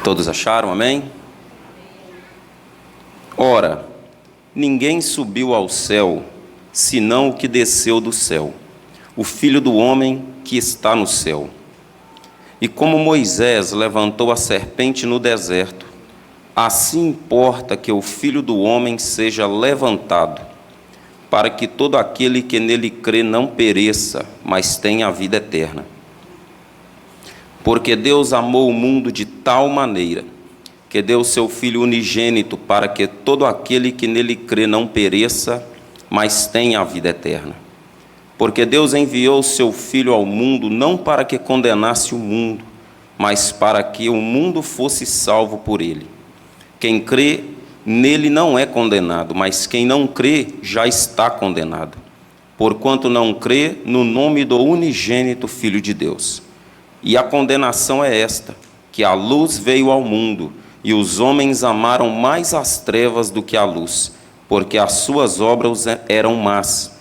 Todos acharam, amém? Ora, ninguém subiu ao céu, senão o que desceu do céu, o Filho do homem que está no céu. E como Moisés levantou a serpente no deserto, assim importa que o Filho do homem seja levantado, para que todo aquele que nele crê não pereça, mas tenha a vida eterna. Porque Deus amou o mundo de tal maneira, que deu o seu Filho unigênito, para que todo aquele que nele crê não pereça, mas tenha a vida eterna. Porque Deus enviou o seu Filho ao mundo, não para que condenasse o mundo, mas para que o mundo fosse salvo por ele. Quem crê nele não é condenado, mas quem não crê já está condenado, porquanto não crê no nome do unigênito Filho de Deus. E a condenação é esta, que a luz veio ao mundo, e os homens amaram mais as trevas do que a luz, porque as suas obras eram más.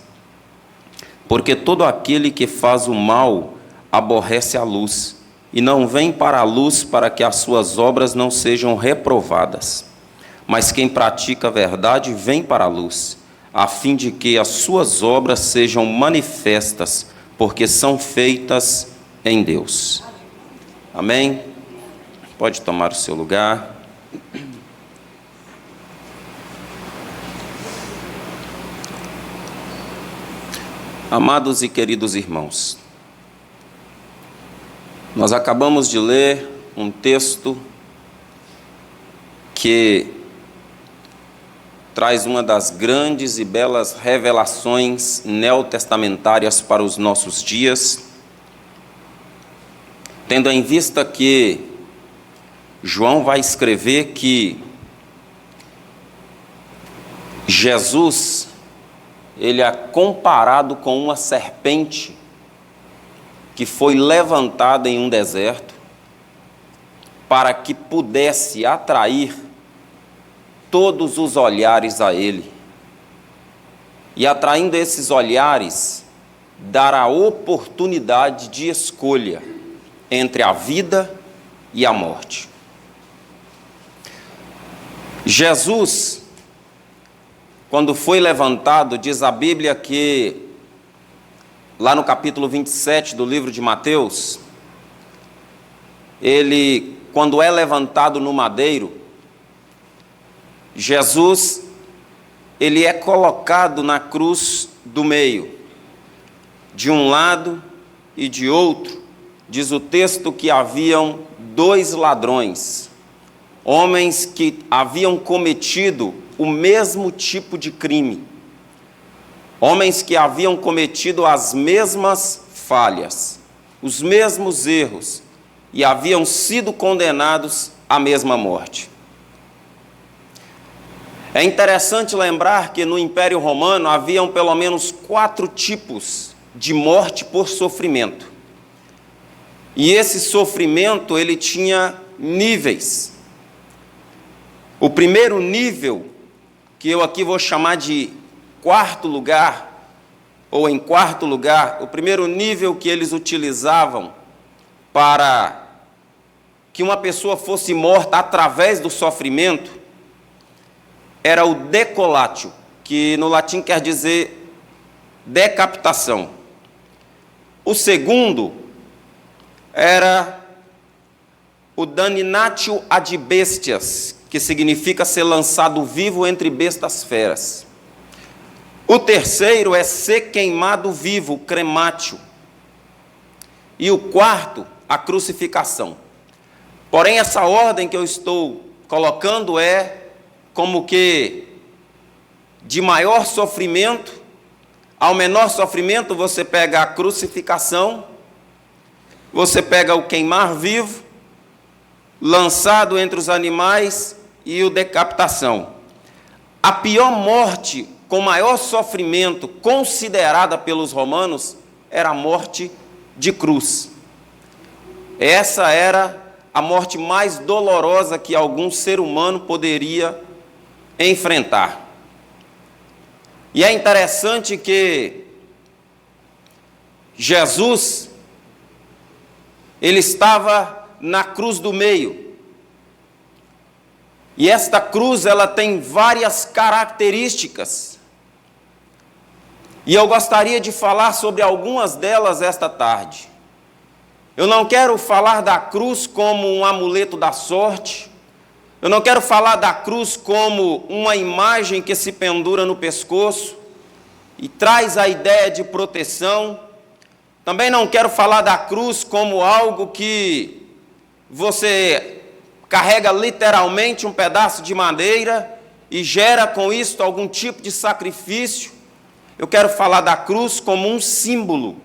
Porque todo aquele que faz o mal aborrece a luz, e não vem para a luz para que as suas obras não sejam reprovadas. Mas quem pratica a verdade vem para a luz, a fim de que as suas obras sejam manifestas, porque são feitas em Deus. Amém? Pode tomar o seu lugar. Amados e queridos irmãos, nós acabamos de ler um texto que traz uma das grandes e belas revelações neotestamentárias para os nossos dias, tendo em vista que João vai escrever que Jesus, ele é comparado com uma serpente que foi levantada em um deserto para que pudesse atrair todos os olhares a ele. E atraindo esses olhares, dar a oportunidade de escolha entre a vida e a morte. Jesus, quando foi levantado, diz a Bíblia que, lá no capítulo 27 do livro de Mateus, ele, quando é levantado no madeiro, Jesus, ele é colocado na cruz do meio, de um lado e de outro. Diz o texto que haviam dois ladrões, homens que haviam cometido o mesmo tipo de crime, homens que haviam cometido as mesmas falhas, os mesmos erros, e haviam sido condenados à mesma morte. É interessante lembrar que no Império Romano haviam pelo menos 4 tipos de morte por sofrimento. E esse sofrimento, ele tinha níveis. O primeiro nível, que eu aqui vou chamar de quarto lugar, ou em quarto lugar, o primeiro nível que eles utilizavam para que uma pessoa fosse morta através do sofrimento, era o decolatio, que no latim quer dizer decapitação. O segundo era o damnatio ad bestias, que significa ser lançado vivo entre bestas feras. O terceiro é ser queimado vivo, crematio. E o quarto, a crucificação. Porém, essa ordem que eu estou colocando é como que de maior sofrimento ao menor sofrimento. Você pega a crucificação, você pega o queimar vivo, lançado entre os animais, e o decapitação. A pior morte, com maior sofrimento, considerada pelos romanos, era a morte de cruz. Essa era a morte mais dolorosa que algum ser humano poderia enfrentar. E é interessante que Jesus, ele estava na cruz do meio, E esta cruz, ela tem várias características. E eu gostaria de falar sobre algumas delas esta tarde. Eu não quero falar da cruz como um amuleto da sorte. Eu não quero falar da cruz como uma imagem que se pendura no pescoço e traz a ideia de proteção. Também não quero falar da cruz como algo que você carrega literalmente um pedaço de madeira e gera com isso algum tipo de sacrifício. Eu quero falar da cruz como um símbolo,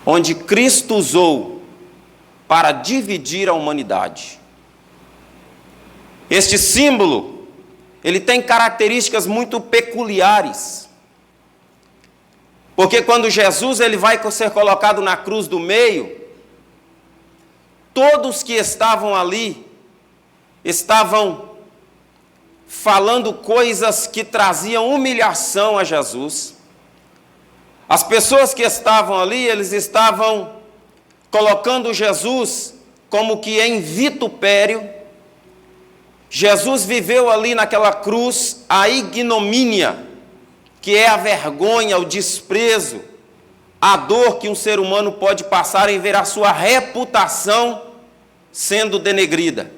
onde Cristo usou para dividir a humanidade. Este símbolo, ele tem características muito peculiares. Porque quando Jesus ele vai ser colocado na cruz do meio, todos que estavam ali estavam falando coisas que traziam humilhação a Jesus. As pessoas que estavam ali, eles estavam colocando Jesus como que em vitupério. Jesus viveu ali naquela cruz a ignomínia, que é a vergonha, o desprezo, a dor que um ser humano pode passar em ver a sua reputação sendo denegrida.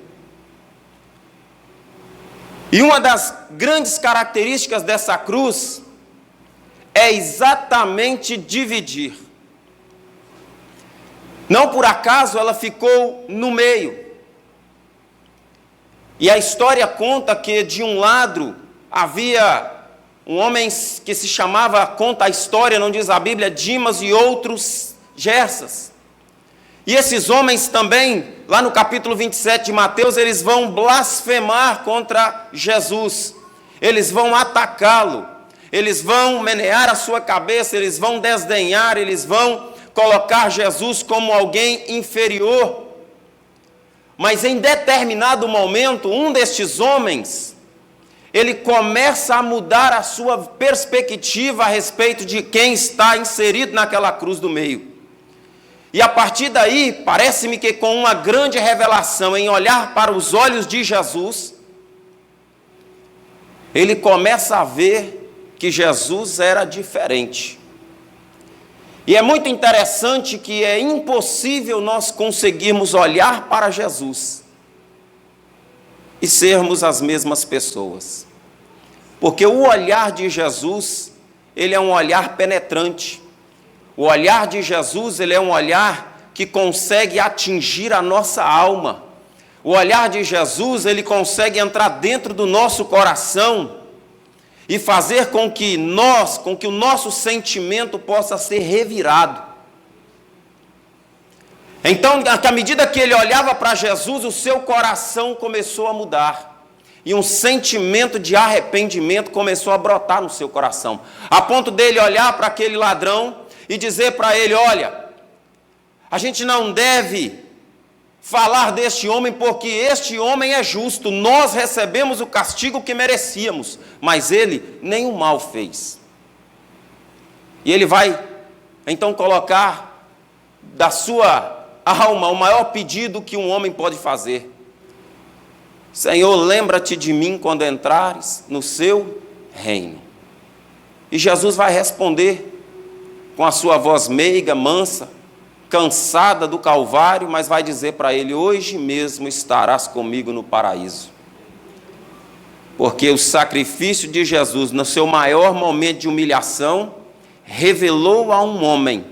E uma das grandes características dessa cruz é exatamente dividir. Não por acaso ela ficou no meio. E a história conta que de um lado havia um homem que se chamava, conta a história, não diz a Bíblia, Dimas e outros Gersas. E esses homens também, lá no capítulo 27 de Mateus, eles vão blasfemar contra Jesus. Eles vão atacá-lo. Eles vão menear a sua cabeça, eles vão desdenhar, eles vão colocar Jesus como alguém inferior. Mas em determinado momento, um destes homens, ele começa a mudar a sua perspectiva a respeito de quem está inserido naquela cruz do meio. E a partir daí, parece-me que com uma grande revelação em olhar para os olhos de Jesus, ele começa a ver que Jesus era diferente. E é muito interessante que é impossível nós conseguirmos olhar para Jesus e sermos as mesmas pessoas. Porque o olhar de Jesus, ele é um olhar penetrante. O olhar de Jesus, ele é um olhar que consegue atingir a nossa alma. O olhar de Jesus, ele consegue entrar dentro do nosso coração e fazer com que o nosso sentimento possa ser revirado. Então, à medida que ele olhava para Jesus, o seu coração começou a mudar. E um sentimento de arrependimento começou a brotar no seu coração. A ponto dele olhar para aquele ladrão e dizer para ele: olha, a gente não deve falar deste homem, porque este homem é justo. Nós recebemos o castigo que merecíamos, mas ele nenhum mal fez. E ele vai então colocar da sua alma o maior pedido que um homem pode fazer: Senhor, lembra-te de mim quando entrares no seu reino. E Jesus vai responder com a sua voz meiga, mansa, cansada do Calvário, mas vai dizer para ele: hoje mesmo estarás comigo no paraíso. Porque o sacrifício de Jesus, no seu maior momento de humilhação, revelou a um homem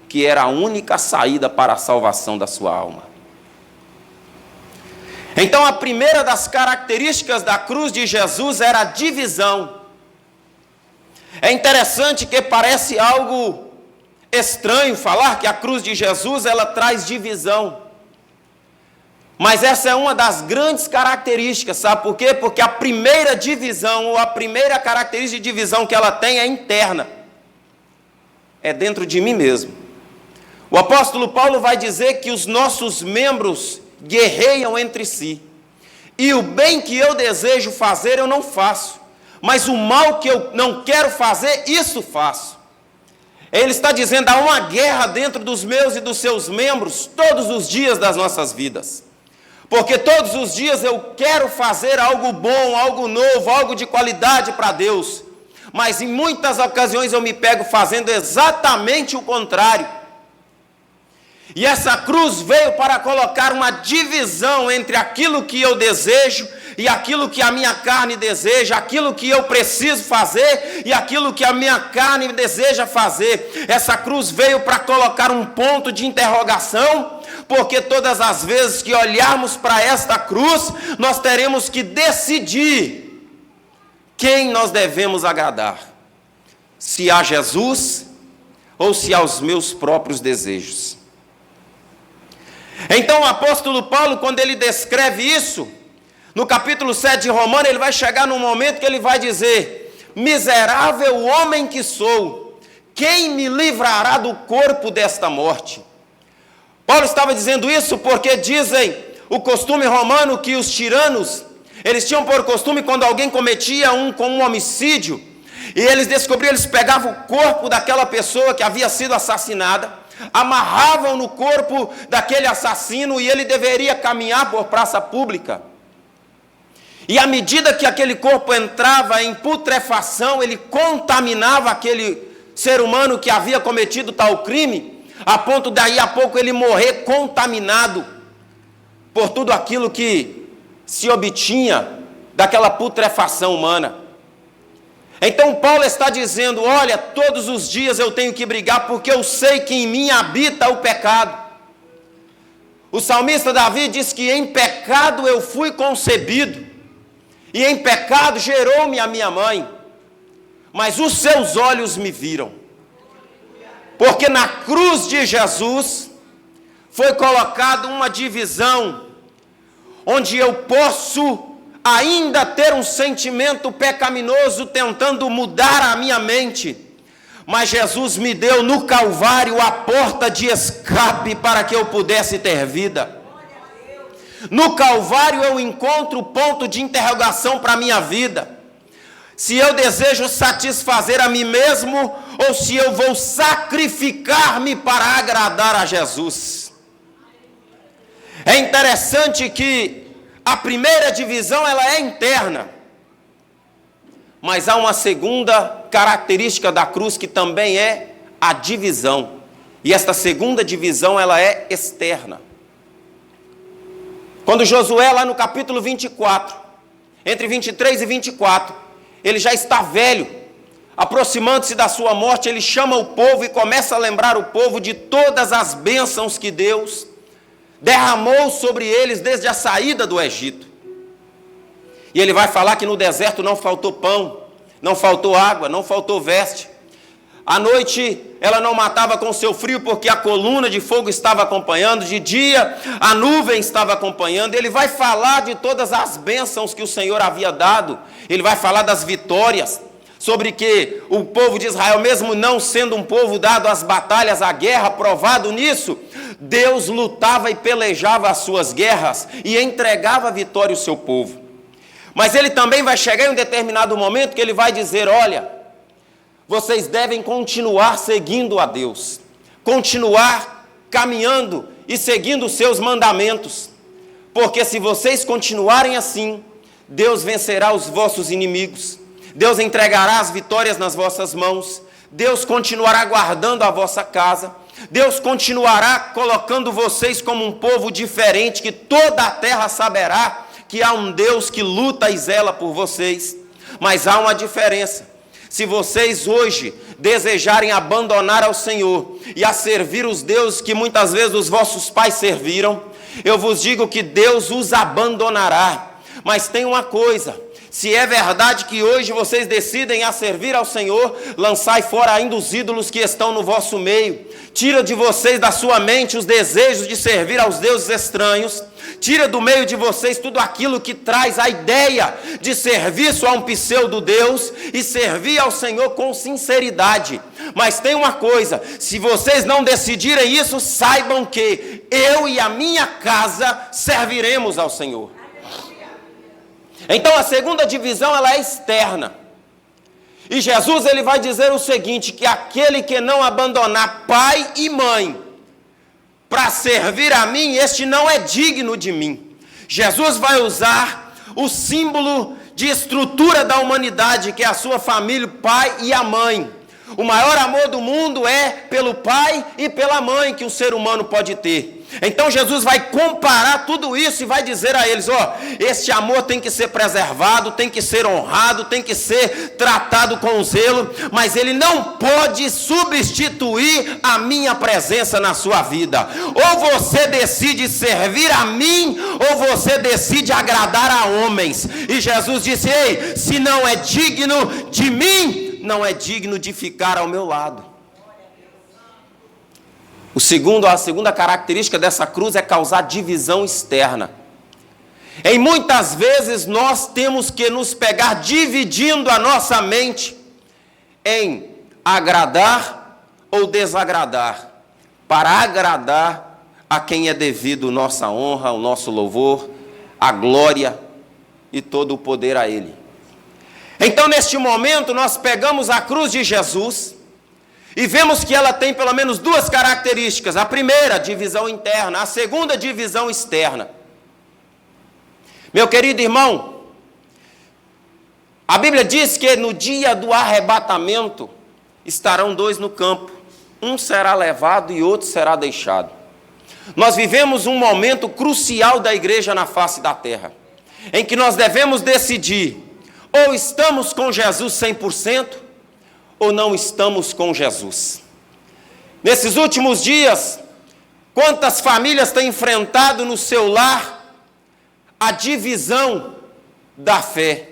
que era a única saída para a salvação da sua alma. Então, a primeira das características da cruz de Jesus era a divisão. É interessante que parece algo estranho falar que a cruz de Jesus, ela traz divisão. Mas essa é uma das grandes características, sabe por quê? Porque a primeira divisão, ou a primeira característica de divisão que ela tem é interna. É dentro de mim mesmo. O apóstolo Paulo vai dizer que os nossos membros guerreiam entre si. E o bem que eu desejo fazer, eu não faço. Mas o mal que eu não quero fazer, isso faço. Ele está dizendo: há uma guerra dentro dos meus e dos seus membros todos os dias das nossas vidas. Porque todos os dias eu quero fazer algo bom, algo novo, algo de qualidade para Deus. Mas em muitas ocasiões eu me pego fazendo exatamente o contrário. E essa cruz veio para colocar uma divisão entre aquilo que eu desejo e aquilo que a minha carne deseja, aquilo que eu preciso fazer e aquilo que a minha carne deseja fazer. Essa cruz veio para colocar um ponto de interrogação, porque todas as vezes que olharmos para esta cruz, nós teremos que decidir quem nós devemos agradar, se a Jesus ou se aos meus próprios desejos. Então o apóstolo Paulo, quando ele descreve isso, no capítulo 7 de Romanos, ele vai chegar num momento que ele vai dizer: miserável homem que sou, quem me livrará do corpo desta morte? Paulo estava dizendo isso porque dizem o costume romano que os tiranos, eles tinham por costume, quando alguém cometia um homicídio, e eles descobriam, eles pegavam o corpo daquela pessoa que havia sido assassinada, amarravam no corpo daquele assassino e ele deveria caminhar por praça pública. E à medida que aquele corpo entrava em putrefação, ele contaminava aquele ser humano que havia cometido tal crime, a ponto daí a pouco ele morrer contaminado por tudo aquilo que se obtinha daquela putrefação humana. Então Paulo está dizendo: olha, todos os dias eu tenho que brigar, porque eu sei que em mim habita o pecado. O salmista Davi diz que em pecado eu fui concebido, e em pecado gerou-me a minha mãe, mas os seus olhos me viram. Porque na cruz de Jesus foi colocada uma divisão, onde eu posso ainda ter um sentimento pecaminoso tentando mudar a minha mente, mas Jesus me deu no Calvário a porta de escape para que eu pudesse ter vida. No Calvário eu encontro o ponto de interrogação para a minha vida: se eu desejo satisfazer a mim mesmo ou se eu vou sacrificar-me para agradar a Jesus. É interessante que a primeira divisão ela é interna, mas há uma segunda característica da cruz que também é a divisão. E esta segunda divisão ela é externa. Quando Josué, lá no capítulo 24, entre 23 e 24, ele já está velho, aproximando-se da sua morte, ele chama o povo e começa a lembrar o povo de todas as bênçãos que Deus derramou sobre eles desde a saída do Egito. E ele vai falar que no deserto não faltou pão, não faltou água, não faltou veste. À noite ela não matava com seu frio, porque a coluna de fogo estava acompanhando, de dia a nuvem estava acompanhando. Ele vai falar de todas as bênçãos que o Senhor havia dado, ele vai falar das vitórias, sobre que o povo de Israel, mesmo não sendo um povo dado às batalhas, à guerra, provado nisso, Deus lutava e pelejava as suas guerras e entregava a vitória ao seu povo. Mas ele também vai chegar em um determinado momento que ele vai dizer: olha, vocês devem continuar seguindo a Deus, continuar caminhando e seguindo os seus mandamentos, porque se vocês continuarem assim, Deus vencerá os vossos inimigos, Deus entregará as vitórias nas vossas mãos, Deus continuará guardando a vossa casa, Deus continuará colocando vocês como um povo diferente, que toda a terra saberá que há um Deus que luta e zela por vocês. Mas há uma diferença: se vocês hoje desejarem abandonar ao Senhor e a servir os deuses que muitas vezes os vossos pais serviram, eu vos digo que Deus os abandonará. Mas tem uma coisa: se é verdade que hoje vocês decidem a servir ao Senhor, lançai fora ainda os ídolos que estão no vosso meio. Tira de vocês da sua mente os desejos de servir aos deuses estranhos. Tira do meio de vocês tudo aquilo que traz a ideia de serviço a um pseudo-deus e servir ao Senhor com sinceridade. Mas tem uma coisa: se vocês não decidirem isso, saibam que eu e a minha casa serviremos ao Senhor. Então a segunda divisão ela é externa. E Jesus ele vai dizer o seguinte: que aquele que não abandonar pai e mãe para servir a mim, este não é digno de mim. Jesus vai usar o símbolo de estrutura da humanidade, que é a sua família, o pai e a mãe. O maior amor do mundo é pelo pai e pela mãe que o ser humano pode ter. Então Jesus vai comparar tudo isso e vai dizer a eles, este amor tem que ser preservado, tem que ser honrado, tem que ser tratado com zelo, mas ele não pode substituir a minha presença na sua vida. Ou você decide servir a mim, ou você decide agradar a homens. E Jesus disse, ei, se não é digno de mim, não é digno de ficar ao meu lado. A segunda característica dessa cruz é causar divisão externa. Em muitas vezes nós temos que nos pegar dividindo a nossa mente em agradar ou desagradar, para agradar a quem é devido nossa honra, o nosso louvor, a glória e todo o poder a Ele. Então, neste momento, nós pegamos a cruz de Jesus e vemos que ela tem pelo menos duas características. A primeira, divisão interna. A segunda, divisão externa. Meu querido irmão, a Bíblia diz que no dia do arrebatamento estarão dois no campo. Um será levado e outro será deixado. Nós vivemos um momento crucial da igreja na face da terra, em que nós devemos decidir, ou estamos com Jesus 100%, ou não estamos com Jesus. Nesses últimos dias, quantas famílias têm enfrentado no seu lar a divisão da fé?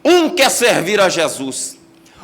Um quer servir a Jesus,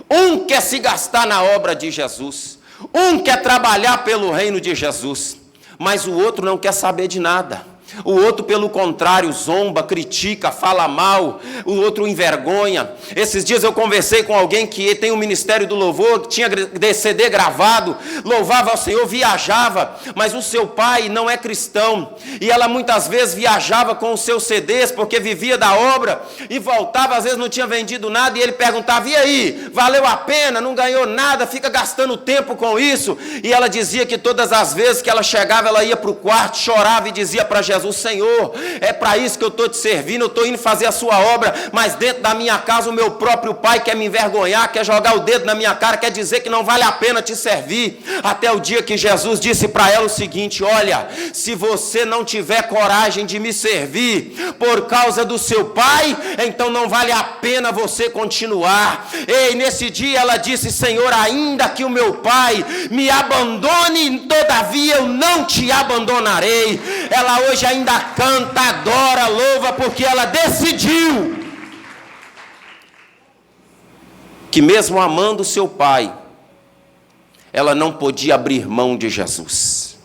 um quer se gastar na obra de Jesus, um quer trabalhar pelo reino de Jesus, mas o outro não quer saber de nada. O outro, pelo contrário, zomba, critica, fala mal, o outro envergonha. Esses dias eu conversei com alguém que tem um ministério do louvor, que tinha CD gravado, louvava ao Senhor, viajava, mas o seu pai não é cristão, e ela muitas vezes viajava com os seus CDs, porque vivia da obra, e voltava, às vezes não tinha vendido nada, e ele perguntava, e aí, valeu a pena, não ganhou nada, fica gastando tempo com isso? E ela dizia que todas as vezes que ela chegava, ela ia para o quarto, chorava e dizia para Jesus, Senhor, é para isso que eu estou te servindo, eu estou indo fazer a sua obra, mas dentro da minha casa o meu próprio pai quer me envergonhar, quer jogar o dedo na minha cara, quer dizer que não vale a pena te servir. Até o dia que Jesus disse para ela o seguinte, olha, se você não tiver coragem de me servir por causa do seu pai, então não vale a pena você continuar. E nesse dia ela disse, Senhor, ainda que o meu pai me abandone, todavia eu não te abandonarei. Ela hoje ainda canta, adora, louva, porque ela decidiu que mesmo amando seu pai, ela não podia abrir mão de Jesus.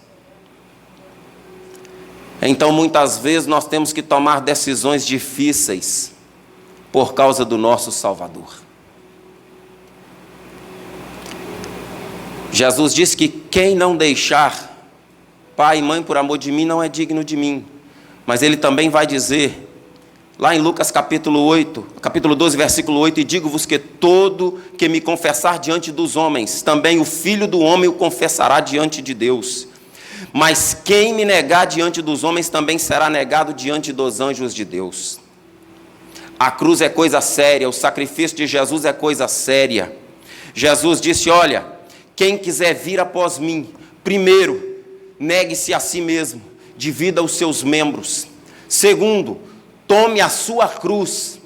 Então muitas vezes nós temos que tomar decisões difíceis por causa do nosso Salvador. Jesus disse que quem não deixar pai e mãe por amor de mim não é digno de mim. Mas ele também vai dizer, lá em Lucas capítulo 12, versículo 8, e digo-vos que todo que me confessar diante dos homens, também o Filho do homem o confessará diante de Deus. Mas quem me negar diante dos homens, também será negado diante dos anjos de Deus. A cruz é coisa séria, o sacrifício de Jesus é coisa séria. Jesus disse, olha, quem quiser vir após mim, primeiro, negue-se a si mesmo, divida os seus membros. Segundo, tome a sua cruz.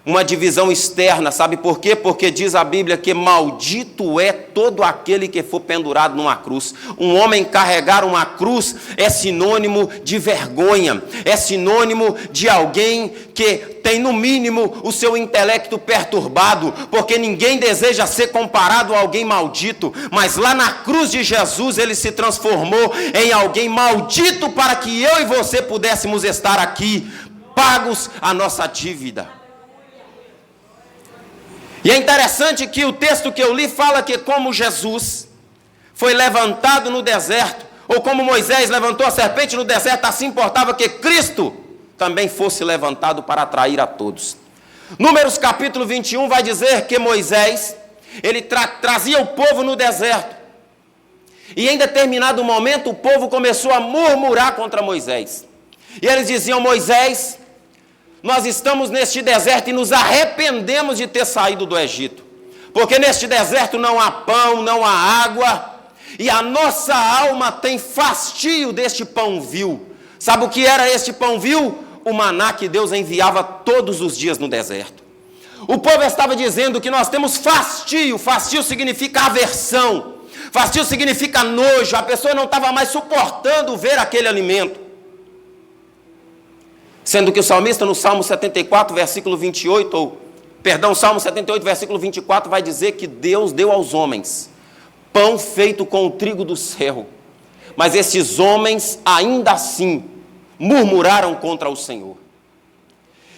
Uma divisão externa, sabe por quê? Porque diz a Bíblia que maldito é todo aquele que for pendurado numa cruz. Um homem carregar uma cruz é sinônimo de vergonha, é sinônimo de alguém que tem no mínimo o seu intelecto perturbado, porque ninguém deseja ser comparado a alguém maldito, mas lá na cruz de Jesus ele se transformou em alguém maldito para que eu e você pudéssemos estar aqui, pagos a nossa dívida. E é interessante que o texto que eu li fala que como Jesus foi levantado no deserto, ou como Moisés levantou a serpente no deserto, assim importava que Cristo também fosse levantado para atrair a todos. Números capítulo 21 vai dizer que Moisés, ele trazia o povo no deserto, e em determinado momento o povo começou a murmurar contra Moisés. E eles diziam: Moisés, nós estamos neste deserto e nos arrependemos de ter saído do Egito, porque neste deserto não há pão, não há água, e a nossa alma tem fastio deste pão vil. Sabe o que era este pão vil? O maná que Deus enviava todos os dias no deserto. O povo estava dizendo que nós temos fastio. Fastio significa aversão, fastio significa nojo. A pessoa não estava mais suportando ver aquele alimento. Sendo que o salmista no Salmo 74, versículo 28, Salmo 78, versículo 24, vai dizer que Deus deu aos homens pão feito com o trigo do céu. Mas esses homens, ainda assim, murmuraram contra o Senhor.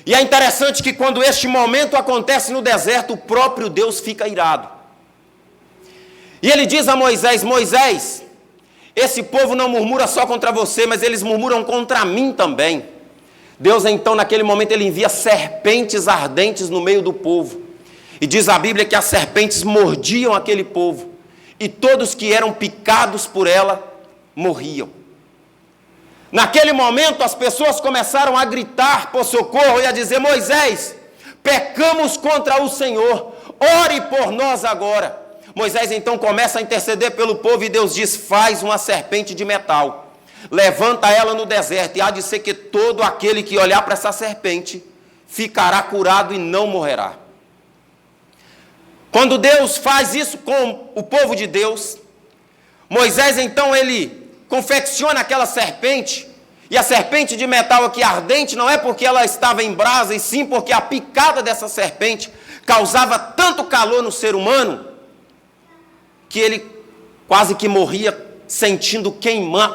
E é interessante que quando este momento acontece no deserto, o próprio Deus fica irado. E ele diz a Moisés: Moisés, esse povo não murmura só contra você, mas eles murmuram contra mim também. Deus então, naquele momento, ele envia serpentes ardentes no meio do povo. E diz a Bíblia que as serpentes mordiam aquele povo. E todos que eram picados por ela morriam. Naquele momento, as pessoas começaram a gritar por socorro e a dizer: Moisés, pecamos contra o Senhor, ore por nós agora. Moisés então começa a interceder pelo povo e Deus diz: faz uma serpente de metal. Levanta ela no deserto, e há de ser que todo aquele que olhar para essa serpente ficará curado e não morrerá. Quando Deus faz isso com o povo de Deus, Moisés então ele confecciona aquela serpente, e a serpente de metal aqui ardente não é porque ela estava em brasa, e sim porque a picada dessa serpente causava tanto calor no ser humano, que ele quase que morria sentindo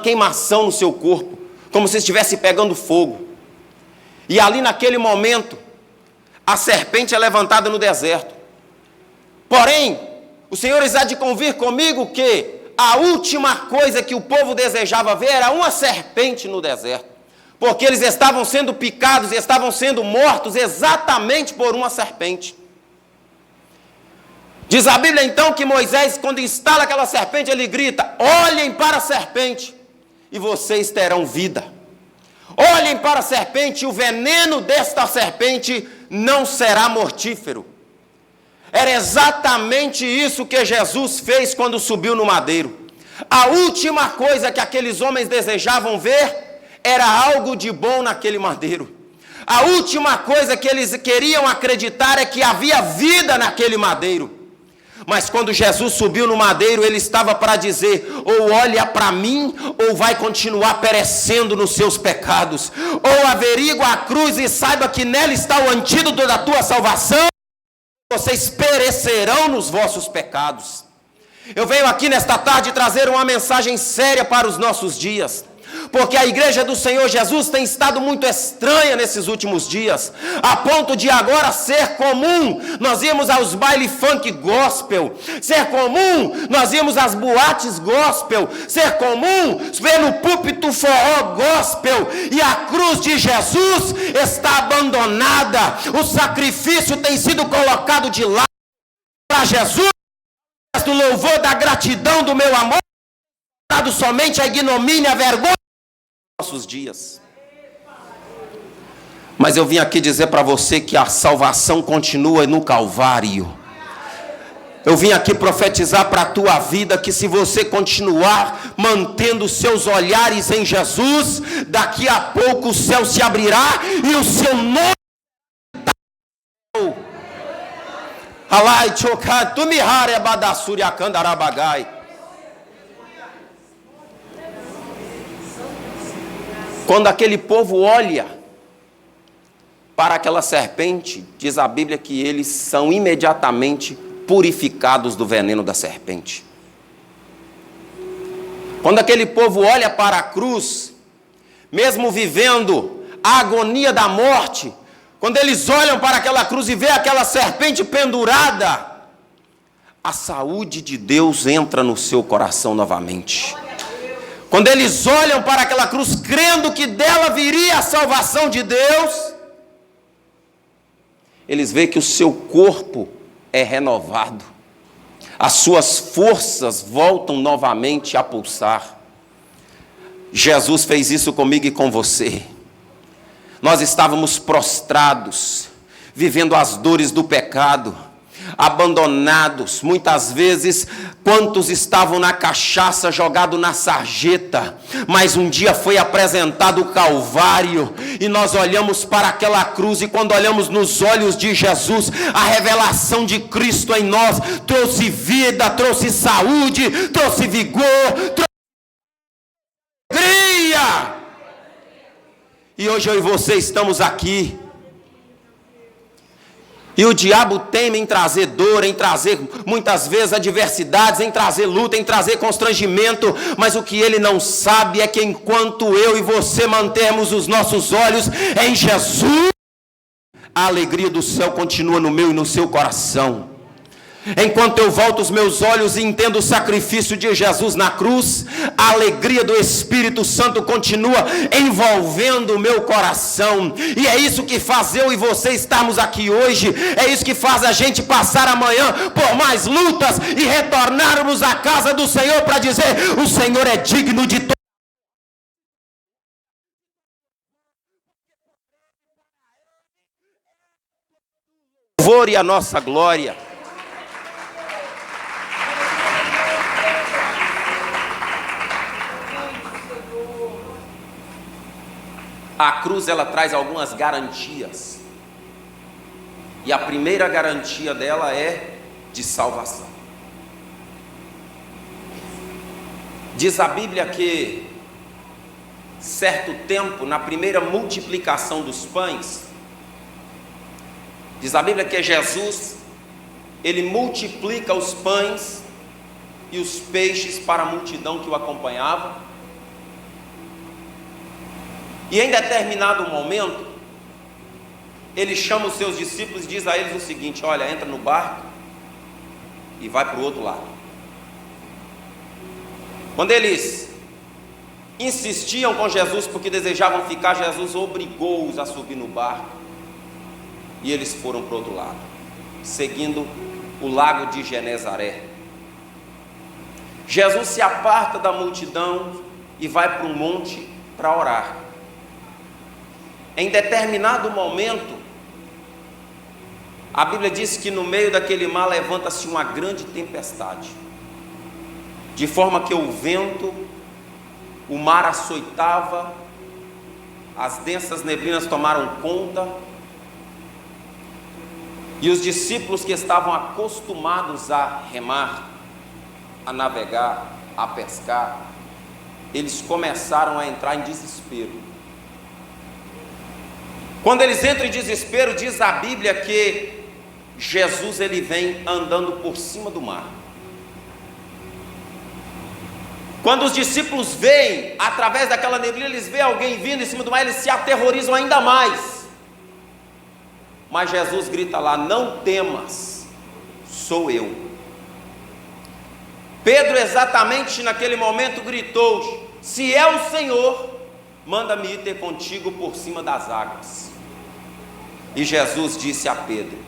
queimação no seu corpo, como se estivesse pegando fogo. E ali naquele momento, a serpente é levantada no deserto. Porém, os senhores há de convir comigo que a última coisa que o povo desejava ver era uma serpente no deserto, porque eles estavam sendo picados e estavam sendo mortos exatamente por uma serpente. Diz a Bíblia então que Moisés, quando instala aquela serpente, ele grita: olhem para a serpente e vocês terão vida. Olhem para a serpente, e o veneno desta serpente não será mortífero. Era exatamente isso que Jesus fez quando subiu no madeiro. A última coisa que aqueles homens desejavam ver era algo de bom naquele madeiro. A última coisa que eles queriam acreditar é que havia vida naquele madeiro. Mas quando Jesus subiu no madeiro, ele estava para dizer: ou olha para mim, ou vai continuar perecendo nos seus pecados. Ou averigua a cruz e saiba que nela está o antídoto da tua salvação. Vocês perecerão nos vossos pecados. Eu venho aqui nesta tarde trazer uma mensagem séria para os nossos dias, porque a igreja do Senhor Jesus tem estado muito estranha nesses últimos dias, a ponto de agora ser comum nós irmos aos baile funk gospel, ser comum nós irmos às boates gospel, ser comum ver no púlpito forró gospel, e a cruz de Jesus está abandonada, o sacrifício tem sido colocado de lado para Jesus, do louvor, da gratidão, do meu amor, dado somente a ignomínia, a vergonha nossos dias. Mas eu vim aqui dizer para você que a salvação continua no Calvário. Eu vim aqui profetizar para a tua vida que se você continuar mantendo os seus olhares em Jesus, daqui a pouco o céu se abrirá e o seu nome Alai chokat tumihare abadassuri akandarabagai. Quando aquele povo olha para aquela serpente, diz a Bíblia que eles são imediatamente purificados do veneno da serpente. Quando aquele povo olha para a cruz, mesmo vivendo a agonia da morte, quando eles olham para aquela cruz e vê aquela serpente pendurada, a saúde de Deus entra no seu coração novamente. Quando eles olham para aquela cruz, crendo que dela viria a salvação de Deus, eles veem que o seu corpo é renovado, as suas forças voltam novamente a pulsar. Jesus fez isso comigo e com você. Nós estávamos prostrados, vivendo as dores do pecado, abandonados. Muitas vezes, quantos estavam na cachaça, jogados na sarjeta, mas um dia foi apresentado o Calvário, e nós olhamos para aquela cruz, e quando olhamos nos olhos de Jesus, a revelação de Cristo em nós trouxe vida, trouxe saúde, trouxe vigor, trouxe alegria. E hoje eu e você estamos aqui. E o diabo teme em trazer dor, em trazer muitas vezes adversidades, em trazer luta, em trazer constrangimento. Mas o que ele não sabe é que enquanto eu e você mantermos os nossos olhos em Jesus, a alegria do céu continua no meu e no seu coração. Enquanto eu volto os meus olhos e entendo o sacrifício de Jesus na cruz, a alegria do Espírito Santo continua envolvendo o meu coração. E é isso que faz eu e você estarmos aqui hoje. É isso que faz a gente passar amanhã por mais lutas e retornarmos à casa do Senhor para dizer: o Senhor é digno de todo louvor e a nossa glória. A cruz, ela traz algumas garantias. E a primeira garantia dela é de salvação. Diz a Bíblia que, certo tempo, na primeira multiplicação dos pães, diz a Bíblia que Jesus, ele multiplica os pães e os peixes para a multidão que o acompanhava. E em determinado momento, ele chama os seus discípulos e diz a eles o seguinte: olha, entra no barco e vai para o outro lado. Quando eles insistiam com Jesus porque desejavam ficar, Jesus obrigou-os a subir no barco, e eles foram para o outro lado, seguindo o lago de Genezaré. Jesus se aparta da multidão e vai para um monte para orar. Em determinado momento, a Bíblia diz que no meio daquele mar levanta-se uma grande tempestade, de forma que o vento, o mar açoitava, as densas neblinas tomaram conta, e os discípulos que estavam acostumados a remar, a navegar, a pescar, eles começaram a entrar em desespero. Quando eles entram em desespero, diz a Bíblia que Jesus, ele vem andando por cima do mar. Quando os discípulos veem, através daquela neblina, eles veem alguém vindo em cima do mar, eles se aterrorizam ainda mais. Mas Jesus grita lá: não temas, sou eu. Pedro, exatamente naquele momento, gritou: se é o Senhor, manda-me ir ter contigo por cima das águas. E Jesus disse a Pedro: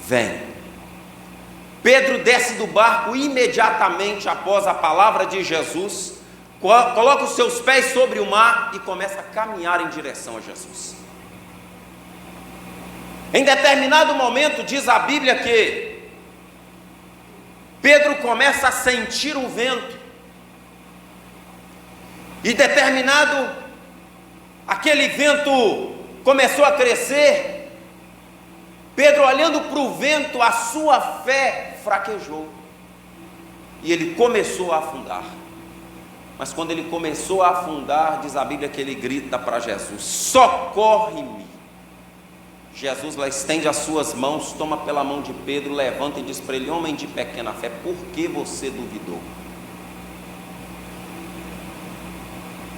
vem. Pedro desce do barco imediatamente após a palavra de Jesus, coloca os seus pés sobre o mar e começa a caminhar em direção a Jesus. Em determinado momento, diz a Bíblia que Pedro começa a sentir um vento, e determinado, aquele vento começou a crescer. Pedro, olhando para o vento, a sua fé fraquejou, e ele começou a afundar. Mas quando ele começou a afundar, diz a Bíblia que ele grita para Jesus: socorre-me. Jesus lá estende as suas mãos, toma pela mão de Pedro, levanta e diz para ele: homem de pequena fé, por que você duvidou?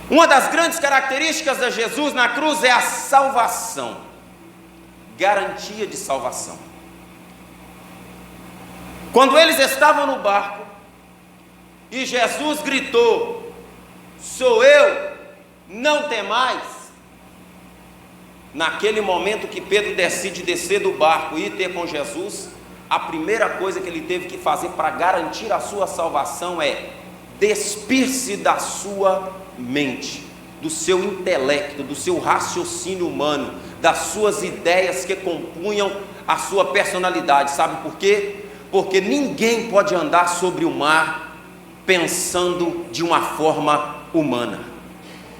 Uma das grandes características de Jesus na cruz é a salvação. Garantia de salvação. Quando eles estavam no barco e Jesus gritou: sou eu, não temais. Naquele momento que Pedro decide descer do barco e ir ter com Jesus, a primeira coisa que ele teve que fazer para garantir a sua salvação é despir-se da sua mente. do seu intelecto, do seu raciocínio humano, das suas ideias que compunham a sua personalidade. Sabe por quê? Porque ninguém pode andar sobre o mar pensando de uma forma humana.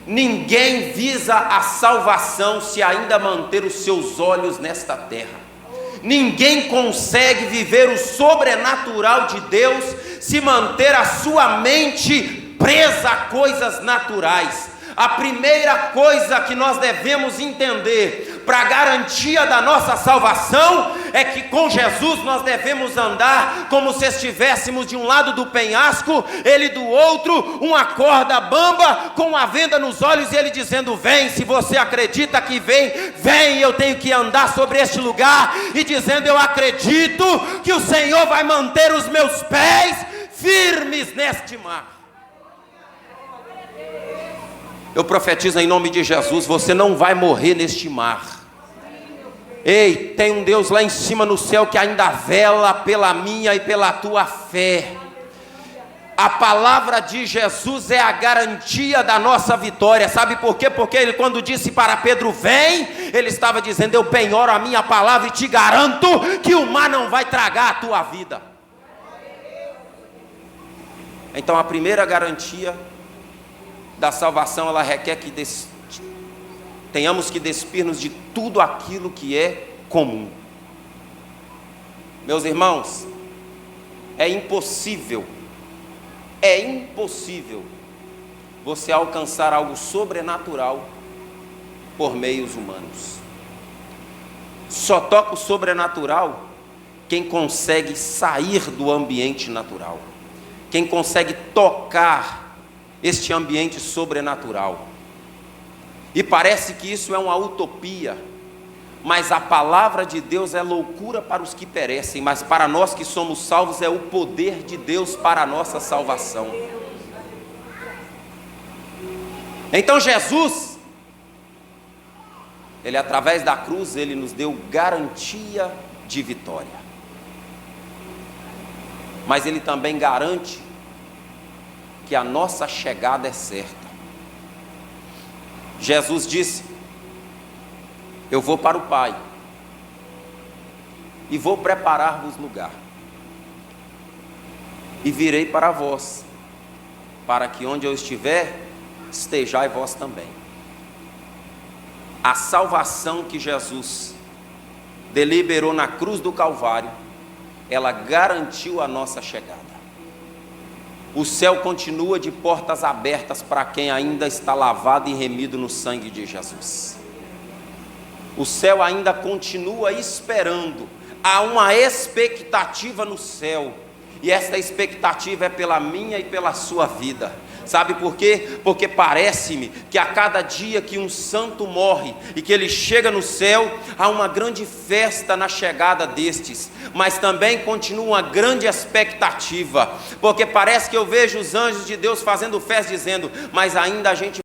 Ninguém visa a salvação se ainda manter os seus olhos nesta terra. Ninguém consegue viver o sobrenatural de Deus se manter a sua mente presa a coisas naturais. A primeira coisa que nós devemos entender para a garantia da nossa salvação é que com Jesus nós devemos andar como se estivéssemos de um lado do penhasco, ele do outro, uma corda bamba com uma venda nos olhos e ele dizendo: vem, se você acredita que vem, vem. Eu tenho que andar sobre este lugar e dizendo: eu acredito que o Senhor vai manter os meus pés firmes neste mar. Eu profetizo em nome de Jesus, você não vai morrer neste mar. Ei, tem um Deus lá em cima no céu que ainda vela pela minha e pela tua fé. A palavra de Jesus é a garantia da nossa vitória. Sabe por quê? Porque ele, quando disse para Pedro: vem, ele estava dizendo: eu penhoro a minha palavra e te garanto que o mar não vai tragar a tua vida. Então a primeira garantia da salvação, ela requer que tenhamos que despir-nos de tudo aquilo que é comum. Meus irmãos, é impossível você alcançar algo sobrenatural por meios humanos. Só toca o sobrenatural quem consegue sair do ambiente natural, quem consegue tocar este ambiente sobrenatural. E parece que isso é uma utopia, mas a palavra de Deus é loucura para os que perecem, mas para nós que somos salvos é o poder de Deus para a nossa salvação. Então Jesus, ele através da cruz, ele nos deu garantia de vitória, mas ele também garante que a nossa chegada é certa. Jesus disse: eu vou para o Pai e vou preparar-vos lugar, e virei para vós, para que onde eu estiver, estejai vós também. A salvação que Jesus deliberou na cruz do Calvário, ela garantiu a nossa chegada. O céu continua de portas abertas para quem ainda está lavado e remido no sangue de Jesus. O céu ainda continua esperando. Há uma expectativa no céu, e esta expectativa é pela minha e pela sua vida. Sabe por quê? Porque parece-me que a cada dia que um santo morre e que ele chega no céu, há uma grande festa na chegada destes, mas também continua uma grande expectativa, porque parece que eu vejo os anjos de Deus fazendo festa, dizendo: mas ainda a gente